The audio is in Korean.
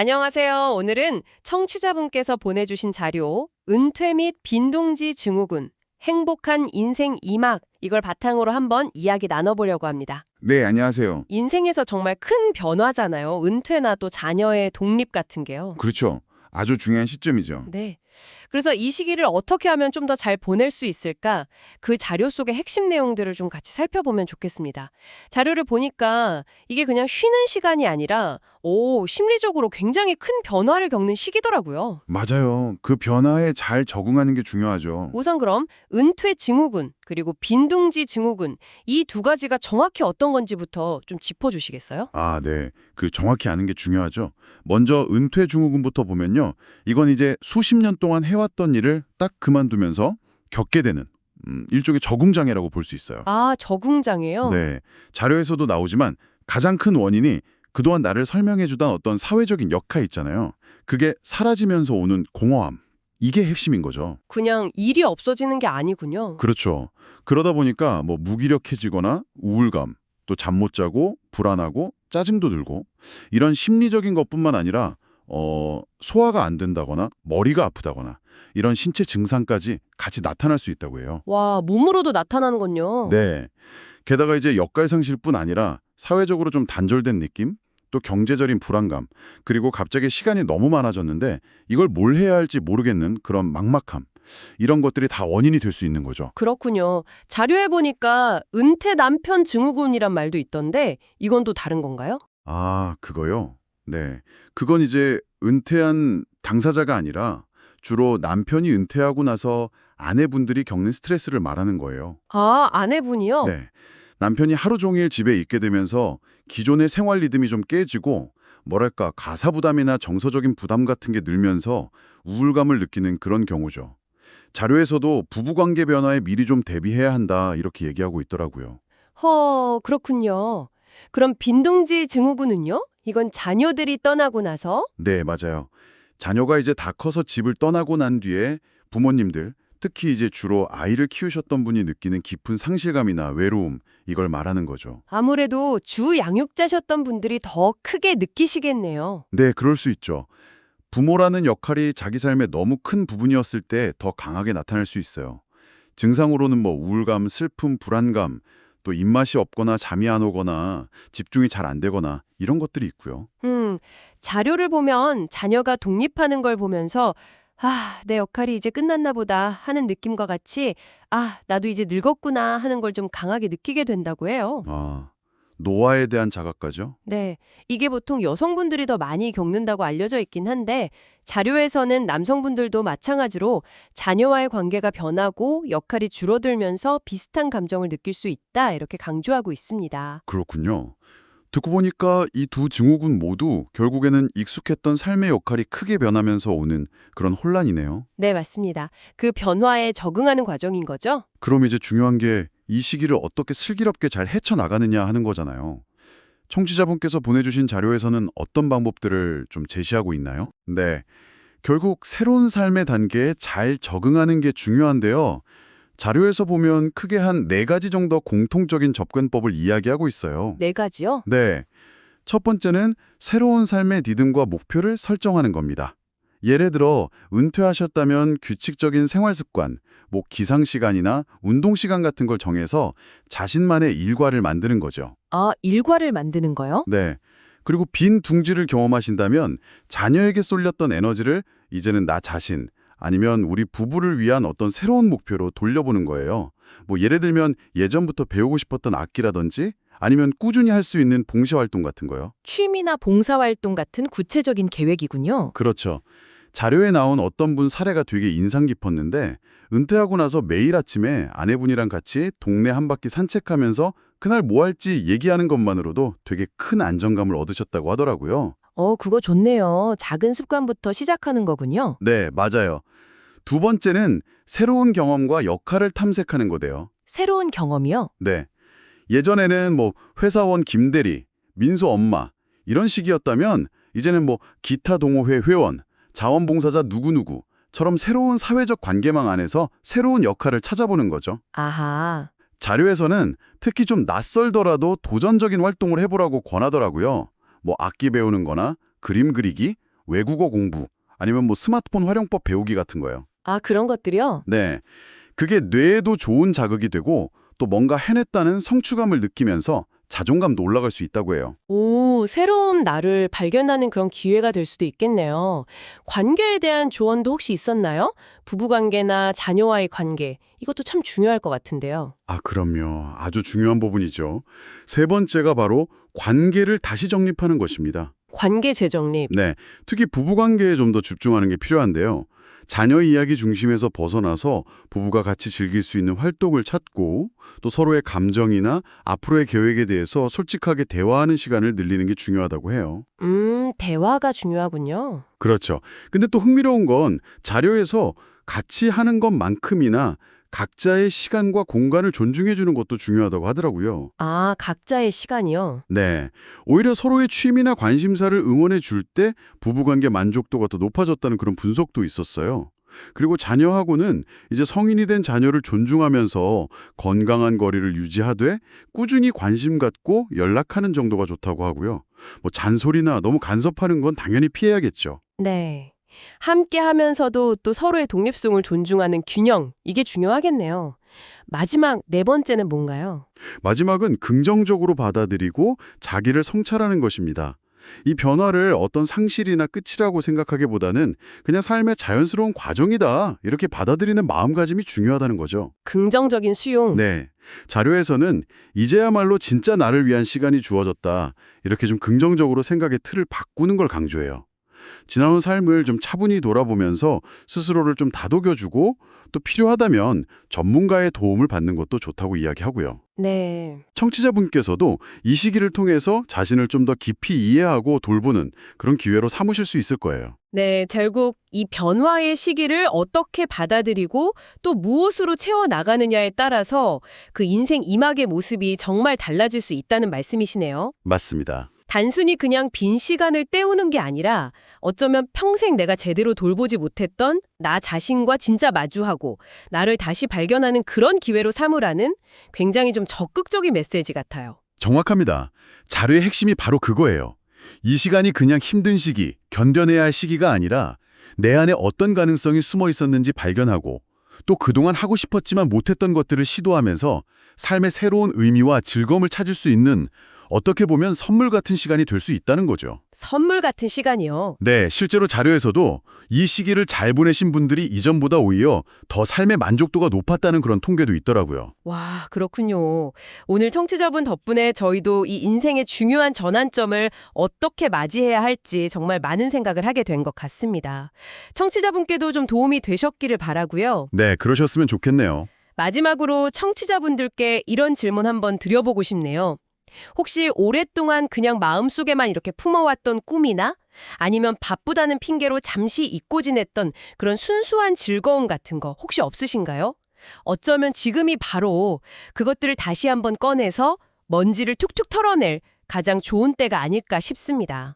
안녕하세요. 오늘은 청취자분께서 보내주신 자료, 은퇴 및 빈둥지 증후군, 행복한 인생 2막, 이걸 바탕으로 한번 이야기 나눠보려고 합니다. 네, 안녕하세요. 인생에서 정말 큰 변화잖아요. 은퇴나 또 자녀의 독립 같은 게요. 그렇죠. 아주 중요한 시점이죠. 네. 그래서 이 시기를 어떻게 하면 좀 더 잘 보낼 수 있을까? 그 자료 속의 핵심 내용들을 좀 같이 살펴보면 좋겠습니다. 자료를 보니까 이게 그냥 쉬는 시간이 아니라 심리적으로 굉장히 큰 변화를 겪는 시기더라고요. 맞아요. 그 변화에 잘 적응하는 게 중요하죠. 우선 그럼 은퇴 증후군 그리고 빈둥지 증후군 이 두 가지가 정확히 어떤 건지부터 좀 짚어주시겠어요? 아, 네. 그 정확히 아는 게 중요하죠. 먼저 은퇴 증후군부터 보면요. 이건 이제 수십 년 동안 해왔던 일을 딱 그만두면서 겪게 되는 일종의 적응장애라고 볼 수 있어요. 아, 적응장애요? 네. 자료에서도 나오지만 가장 큰 원인이 그동안 나를 설명해주던 어떤 사회적인 역할 있잖아요. 그게 사라지면서 오는 공허함. 이게 핵심인 거죠. 그냥 일이 없어지는 게 아니군요. 그렇죠. 그러다 보니까 뭐 무기력해지거나 우울감, 또 잠 못 자고 불안하고 짜증도 들고 이런 심리적인 것뿐만 아니라 소화가 안 된다거나 머리가 아프다거나 이런 신체 증상까지 같이 나타날 수 있다고 해요. 와, 몸으로도 나타나는군요. 네. 게다가 이제 역갈상실뿐 아니라 사회적으로 좀 단절된 느낌, 또 경제적인 불안감, 그리고 갑자기 시간이 너무 많아졌는데 이걸 뭘 해야 할지 모르겠는 그런 막막함. 이런 것들이 다 원인이 될 수 있는 거죠. 그렇군요. 자료에 보니까 은퇴 남편 증후군이란 말도 있던데 이건 또 다른 건가요? 아, 그거요? 네. 그건 이제 은퇴한 당사자가 아니라 주로 남편이 은퇴하고 나서 아내분들이 겪는 스트레스를 말하는 거예요. 아, 아내분이요? 네. 남편이 하루 종일 집에 있게 되면서 기존의 생활 리듬이 좀 깨지고 뭐랄까 가사 부담이나 정서적인 부담 같은 게 늘면서 우울감을 느끼는 그런 경우죠. 자료에서도 부부관계 변화에 미리 좀 대비해야 한다 이렇게 얘기하고 있더라고요. 그렇군요. 그럼 빈둥지 증후군은요? 이건 자녀들이 떠나고 나서? 네, 맞아요. 자녀가 이제 다 커서 집을 떠나고 난 뒤에 부모님들, 특히 이제 주로 아이를 키우셨던 분이 느끼는 깊은 상실감이나 외로움, 이걸 말하는 거죠. 아무래도 주 양육자셨던 분들이 더 크게 느끼시겠네요. 네, 그럴 수 있죠. 부모라는 역할이 자기 삶의 너무 큰 부분이었을 때 더 강하게 나타날 수 있어요. 증상으로는 뭐 우울감, 슬픔, 불안감, 또 입맛이 없거나 잠이 안 오거나 집중이 잘 안 되거나 이런 것들이 있고요. 자료를 보면 자녀가 독립하는 걸 보면서 내 역할이 이제 끝났나 보다 하는 느낌과 같이 나도 이제 늙었구나 하는 걸 좀 강하게 느끼게 된다고 해요. 아, 노화에 대한 자각까지요? 네, 이게 보통 여성분들이 더 많이 겪는다고 알려져 있긴 한데 자료에서는 남성분들도 마찬가지로 자녀와의 관계가 변하고 역할이 줄어들면서 비슷한 감정을 느낄 수 있다 이렇게 강조하고 있습니다. 그렇군요. 듣고 보니까 이 두 증후군 모두 결국에는 익숙했던 삶의 역할이 크게 변하면서 오는 그런 혼란이네요. 네, 맞습니다. 그 변화에 적응하는 과정인 거죠? 그럼 이제 중요한 게 이 시기를 어떻게 슬기롭게 잘 헤쳐나가느냐 하는 거잖아요. 청취자분께서 보내주신 자료에서는 어떤 방법들을 좀 제시하고 있나요? 네. 결국 새로운 삶의 단계에 잘 적응하는 게 중요한데요. 자료에서 보면 크게 한 4가지 정도 공통적인 접근법을 이야기하고 있어요. 네 가지요? 네. 첫 번째는 새로운 삶의 리듬과 목표를 설정하는 겁니다. 예를 들어 은퇴하셨다면 규칙적인 생활 습관, 뭐 기상 시간이나 운동 시간 같은 걸 정해서 자신만의 일과를 만드는 거죠. 일과를 만드는 거요? 네. 그리고 빈 둥지를 경험하신다면 자녀에게 쏠렸던 에너지를 이제는 나 자신 아니면 우리 부부를 위한 어떤 새로운 목표로 돌려보는 거예요. 뭐 예를 들면 예전부터 배우고 싶었던 악기라든지 아니면 꾸준히 할 수 있는 봉사활동 같은 거요. 취미나 봉사활동 같은 구체적인 계획이군요. 그렇죠. 자료에 나온 어떤 분 사례가 되게 인상 깊었는데 은퇴하고 나서 매일 아침에 아내분이랑 같이 동네 한 바퀴 산책하면서 그날 뭐 할지 얘기하는 것만으로도 되게 큰 안정감을 얻으셨다고 하더라고요. 그거 좋네요. 작은 습관부터 시작하는 거군요. 네, 맞아요. 두 번째는 새로운 경험과 역할을 탐색하는 거대요. 새로운 경험이요? 네. 예전에는 뭐 회사원 김대리, 민수 엄마 이런 식이었다면 이제는 뭐 기타 동호회 회원, 자원봉사자 누구누구처럼 새로운 사회적 관계망 안에서 새로운 역할을 찾아보는 거죠. 아하. 자료에서는 특히 좀 낯설더라도 도전적인 활동을 해보라고 권하더라고요. 뭐 악기 배우는 거나 그림 그리기, 외국어 공부, 아니면 뭐 스마트폰 활용법 배우기 같은 거예요. 아, 그런 것들이요? 네. 그게 뇌에도 좋은 자극이 되고 또 뭔가 해냈다는 성취감을 느끼면서 자존감도 올라갈 수 있다고 해요. 오, 새로운 나를 발견하는 그런 기회가 될 수도 있겠네요. 관계에 대한 조언도 혹시 있었나요? 부부관계나 자녀와의 관계, 이것도 참 중요할 것 같은데요. 아, 그럼요. 아주 중요한 부분이죠. 세 번째가 바로 관계를 다시 정립하는 것입니다. 관계 재정립. 네, 특히 부부관계에 좀 더 집중하는 게 필요한데요. 자녀 이야기 중심에서 벗어나서 부부가 같이 즐길 수 있는 활동을 찾고 또 서로의 감정이나 앞으로의 계획에 대해서 솔직하게 대화하는 시간을 늘리는 게 중요하다고 해요. 대화가 중요하군요. 그렇죠. 근데 또 흥미로운 건 자료에서 같이 하는 것만큼이나 각자의 시간과 공간을 존중해 주는 것도 중요하다고 하더라고요. 아, 각자의 시간이요? 네. 오히려 서로의 취미나 관심사를 응원해 줄 때 부부관계 만족도가 더 높아졌다는 그런 분석도 있었어요. 그리고 자녀하고는 이제 성인이 된 자녀를 존중하면서 건강한 거리를 유지하되 꾸준히 관심 갖고 연락하는 정도가 좋다고 하고요. 뭐 잔소리나 너무 간섭하는 건 당연히 피해야겠죠. 네. 함께 하면서도 또 서로의 독립성을 존중하는 균형, 이게 중요하겠네요. 마지막 네 번째는 뭔가요? 마지막은 긍정적으로 받아들이고 자기를 성찰하는 것입니다. 이 변화를 어떤 상실이나 끝이라고 생각하기보다는 그냥 삶의 자연스러운 과정이다, 이렇게 받아들이는 마음가짐이 중요하다는 거죠. 긍정적인 수용. 네. 자료에서는 이제야말로 진짜 나를 위한 시간이 주어졌다, 이렇게 좀 긍정적으로 생각의 틀을 바꾸는 걸 강조해요. 지나온 삶을 좀 차분히 돌아보면서 스스로를 좀 다독여주고 또 필요하다면 전문가의 도움을 받는 것도 좋다고 이야기하고요. 네. 청취자분께서도 이 시기를 통해서 자신을 좀 더 깊이 이해하고 돌보는 그런 기회로 삼으실 수 있을 거예요. 네, 결국 이 변화의 시기를 어떻게 받아들이고 또 무엇으로 채워나가느냐에 따라서 그 인생 이막의 모습이 정말 달라질 수 있다는 말씀이시네요. 맞습니다. 단순히 그냥 빈 시간을 때우는 게 아니라 어쩌면 평생 내가 제대로 돌보지 못했던 나 자신과 진짜 마주하고 나를 다시 발견하는 그런 기회로 삼으라는 굉장히 좀 적극적인 메시지 같아요. 정확합니다. 자료의 핵심이 바로 그거예요. 이 시간이 그냥 힘든 시기, 견뎌내야 할 시기가 아니라 내 안에 어떤 가능성이 숨어 있었는지 발견하고 또 그동안 하고 싶었지만 못했던 것들을 시도하면서 삶의 새로운 의미와 즐거움을 찾을 수 있는, 어떻게 보면 선물 같은 시간이 될 수 있다는 거죠. 선물 같은 시간이요. 네, 실제로 자료에서도 이 시기를 잘 보내신 분들이 이전보다 오히려 더 삶의 만족도가 높았다는 그런 통계도 있더라고요. 와, 그렇군요. 오늘 청취자분 덕분에 저희도 이 인생의 중요한 전환점을 어떻게 맞이해야 할지 정말 많은 생각을 하게 된 것 같습니다. 청취자분께도 좀 도움이 되셨기를 바라고요. 네, 그러셨으면 좋겠네요. 마지막으로 청취자분들께 이런 질문 한번 드려보고 싶네요. 혹시 오랫동안 그냥 마음속에만 이렇게 품어왔던 꿈이나 아니면 바쁘다는 핑계로 잠시 잊고 지냈던 그런 순수한 즐거움 같은 거 혹시 없으신가요? 어쩌면 지금이 바로 그것들을 다시 한번 꺼내서 먼지를 툭툭 털어낼 가장 좋은 때가 아닐까 싶습니다.